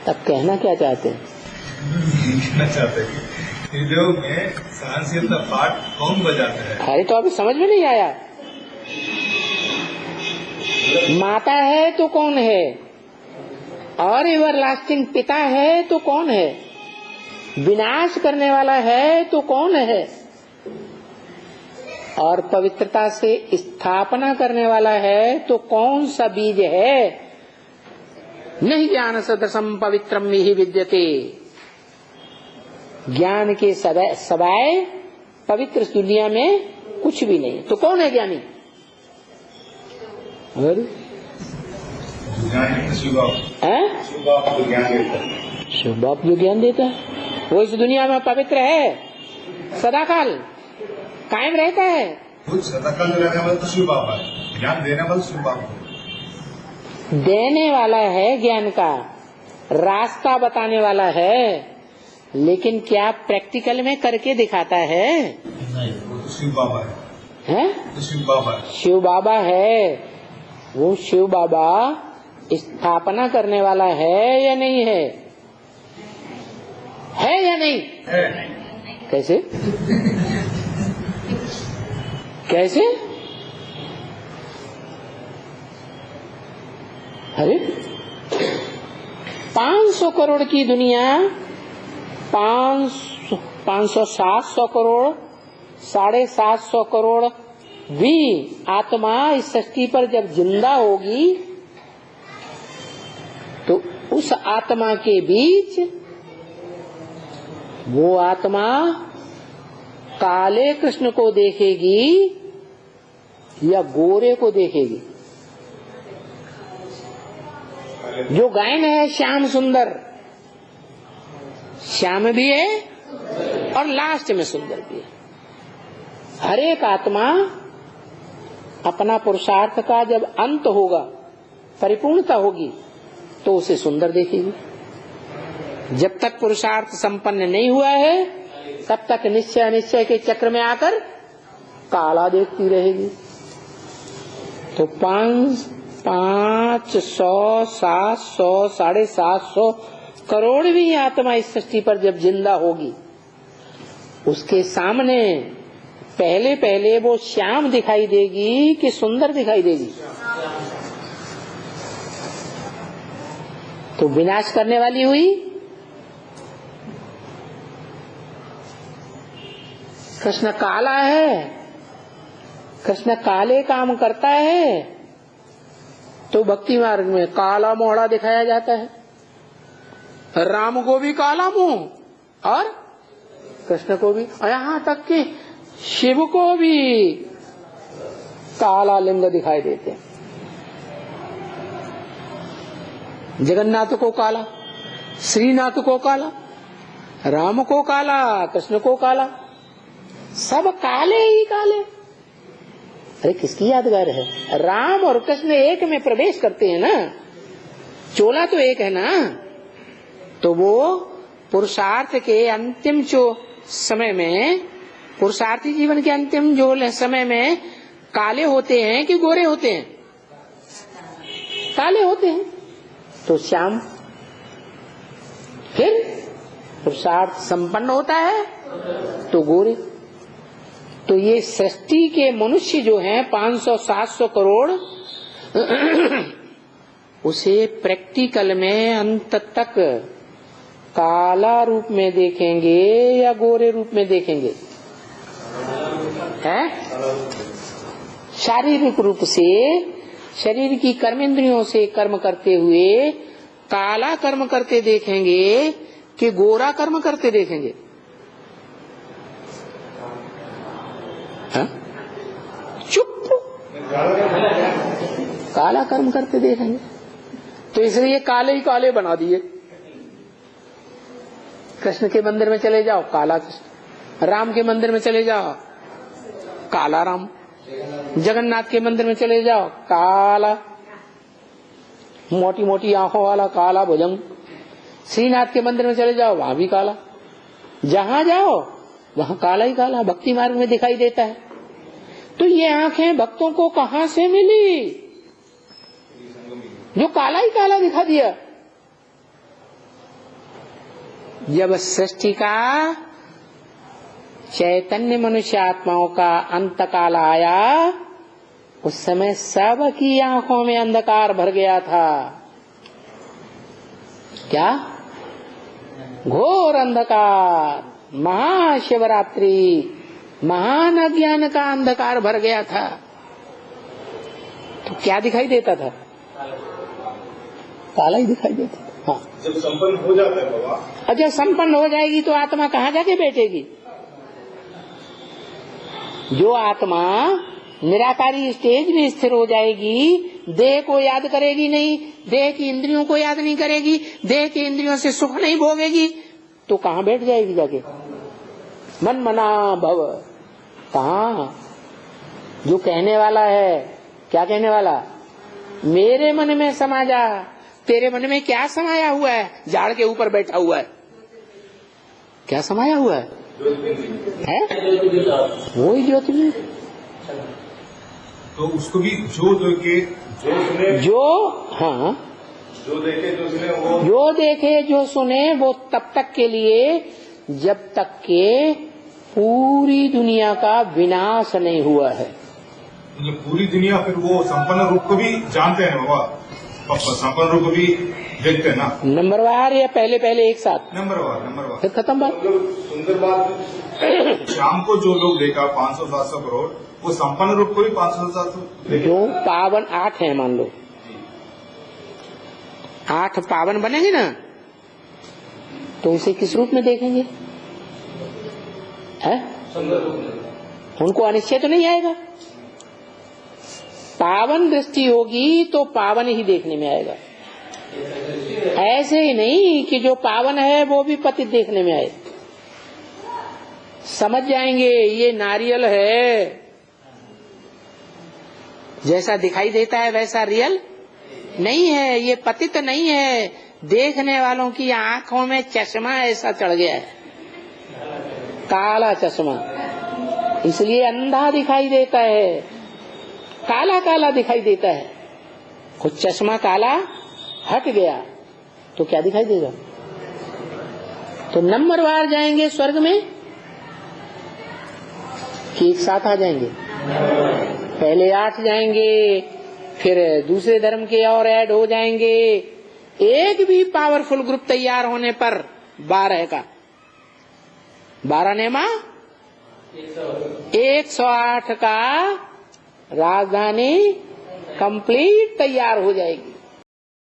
तब कहना क्या चाहते हैं? कहना चाहते हैं कि हृदय में सहनशील का पाठ कौन बजाता है? अरे तो अभी समझ में नहीं आया। माता है तो कौन है, और एवरलास्टिंग पिता है तो कौन है, विनाश करने वाला है तो कौन है, और पवित्रता से स्थापना करने वाला है तो कौन सा बीज है? नहीं ज्ञान सदृशम पवित्रम ही विद्यते। ज्ञान के सवाय पवित्र दुनिया में कुछ भी नहीं। तो कौन है ज्ञानी? शिव बाप जो ज्ञान देता है वो इस दुनिया में पवित्र है, सदाकाल कायम रहता है। सदाकाल रहने वाला तो शिव बाबा है, ज्ञान देने वाला शिव बाबा देने वाला है, ज्ञान का रास्ता बताने वाला है, लेकिन क्या प्रैक्टिकल में करके दिखाता है? नहीं, वो तो शिव बाबा है। तो शिव बाबा है। शिव बाबा है। वो शिव बाबा स्थापना करने वाला है या नहीं है? है या नहीं है। कैसे कैसे? अरे 500 करोड़ की दुनिया, 500 700 करोड़ 750 करोड़ भी आत्मा इस सृष्टि पर जब जिंदा होगी तो उस आत्मा के बीच वो आत्मा काले कृष्ण को देखेगी या गोरे को देखेगी? जो गायन है श्याम सुंदर, श्याम भी है और लास्ट में सुंदर भी है। हर एक आत्मा अपना पुरुषार्थ का जब अंत होगा, परिपूर्णता होगी, तो उसे सुंदर देखेगी। जब तक पुरुषार्थ संपन्न नहीं हुआ है तब तक निश्चय अनिश्चय के चक्र में आकर काला देखती रहेगी। तो 500 700 750 करोड़ भी आत्मा इस सृष्टि पर जब जिंदा होगी, उसके सामने पहले पहले वो श्याम दिखाई देगी कि सुंदर दिखाई देगी? तो विनाश करने वाली हुई। कृष्ण काला है, कृष्ण काले काम करता है, तो भक्ति मार्ग में काला मोहड़ा दिखाया जाता है। राम को भी काला मुंह और कृष्ण को भी, और यहाँ तक कि शिव को भी काला लिंग दिखाई देते हैं। जगन्नाथ को काला, श्रीनाथ को काला, राम को काला, कृष्ण को काला, सब काले ही काले। अरे किसकी यादगार है? राम और कृष्ण एक में प्रवेश करते हैं ना, चोला तो एक है ना। तो वो पुरुषार्थ के अंतिम जो समय में, पुरुषार्थी जीवन के अंतिम जो समय में काले होते हैं कि गोरे होते हैं? काले होते हैं। तो श्याम फिर पुरुषार्थ संपन्न होता है तो गोरे। तो ये सृष्टि के मनुष्य जो हैं 500 700 करोड़ उसे प्रैक्टिकल में अंत तक काला रूप में देखेंगे या गोरे रूप में देखेंगे? हैं? शारीरिक रूप से शरीर की कर्मेंद्रियों से कर्म करते हुए काला कर्म करते देखेंगे कि गोरा कर्म करते देखेंगे? हाँ? चुप, काला कर्म करते देखेंगे। तो इसलिए काले ही काले बना दिए। कृष्ण के मंदिर में चले जाओ काला कृष्ण, राम के मंदिर में चले जाओ काला राम, जगन्नाथ के मंदिर में चले जाओ काला, मोटी मोटी आंखों वाला काला भुजंग, श्रीनाथ के मंदिर में चले जाओ वहां भी काला, जहां जाओ वहां काला ही काला भक्ति मार्ग में दिखाई देता है। तो ये आंखें भक्तों को कहां से मिली जो काला ही काला दिखा दिया? जब सृष्टि का चैतन्य मनुष्य आत्माओं का अंत काल आया, उस समय सबकी आंखों में अंधकार भर गया था। क्या? घोर अंधकार, महाशिवरात्रि, महान अज्ञान का अंधकार भर गया था। तो क्या दिखाई देता था? काला ही दिखाई देता था। हाँ, जब संपन्न हो जाता है बाबा, और जब संपन्न हो जाएगी तो आत्मा कहाँ जाके बैठेगी? जो आत्मा निराकारी स्टेज में स्थिर हो जाएगी, देह को याद करेगी नहीं, देह की इंद्रियों को याद नहीं करेगी, देह की इंद्रियों से सुख नहीं भोगेगी, तो कहाँ बैठ जाएगी जाके? मन मना भव। कहाँ? जो कहने वाला है, क्या कहने वाला? मेरे मन में समा जा। तेरे मन में क्या समाया हुआ है? झाड़ के ऊपर बैठा हुआ है, क्या समाया हुआ है? वही ज्योति। तो उसको भी जो देखे जो सुने, जो हाँ, जो देखे जो सुने, वो जो देखे जो सुने, वो तब तक के लिए जब तक के पूरी दुनिया का विनाश नहीं हुआ है। मतलब पूरी दुनिया फिर वो संपन्न रूप को भी जानते हैं बाबा, संपन्न रूप को भी देखते हैं ना। नंबरवार या पहले पहले एक साथ? नंबरवार फिर खत्म बात। सुंदर बात, शाम को जो लोग देखा 500-700 करोड़, वो संपन्न रूप को भी 500-700 जो पावन 8 है, मान लो 8 पावन बनेंगे ना, तो उसे किस रूप में देखेंगे? है? उनको अनिश्चय तो नहीं आएगा। पावन दृष्टि होगी तो पावन ही देखने में आएगा। ऐसे ही नहीं कि जो पावन है वो भी पतित देखने में आए। समझ जाएंगे ये नारियल है, जैसा दिखाई देता है वैसा रियल नहीं है, ये पतित नहीं है। देखने वालों की आंखों में चश्मा ऐसा चढ़ गया है, काला चश्मा, इसलिए अंधा दिखाई देता है, काला काला दिखाई देता है। कुछ चश्मा काला हट गया तो क्या दिखाई देगा? तो नंबरवार जाएंगे स्वर्ग में कि एक साथ आ जाएंगे? पहले 8 जाएंगे, फिर दूसरे धर्म के और ऐड हो जाएंगे। एक भी पावरफुल ग्रुप तैयार होने पर 12 का 12 नेमा 108 का राजधानी कंप्लीट तैयार हो जाएगी।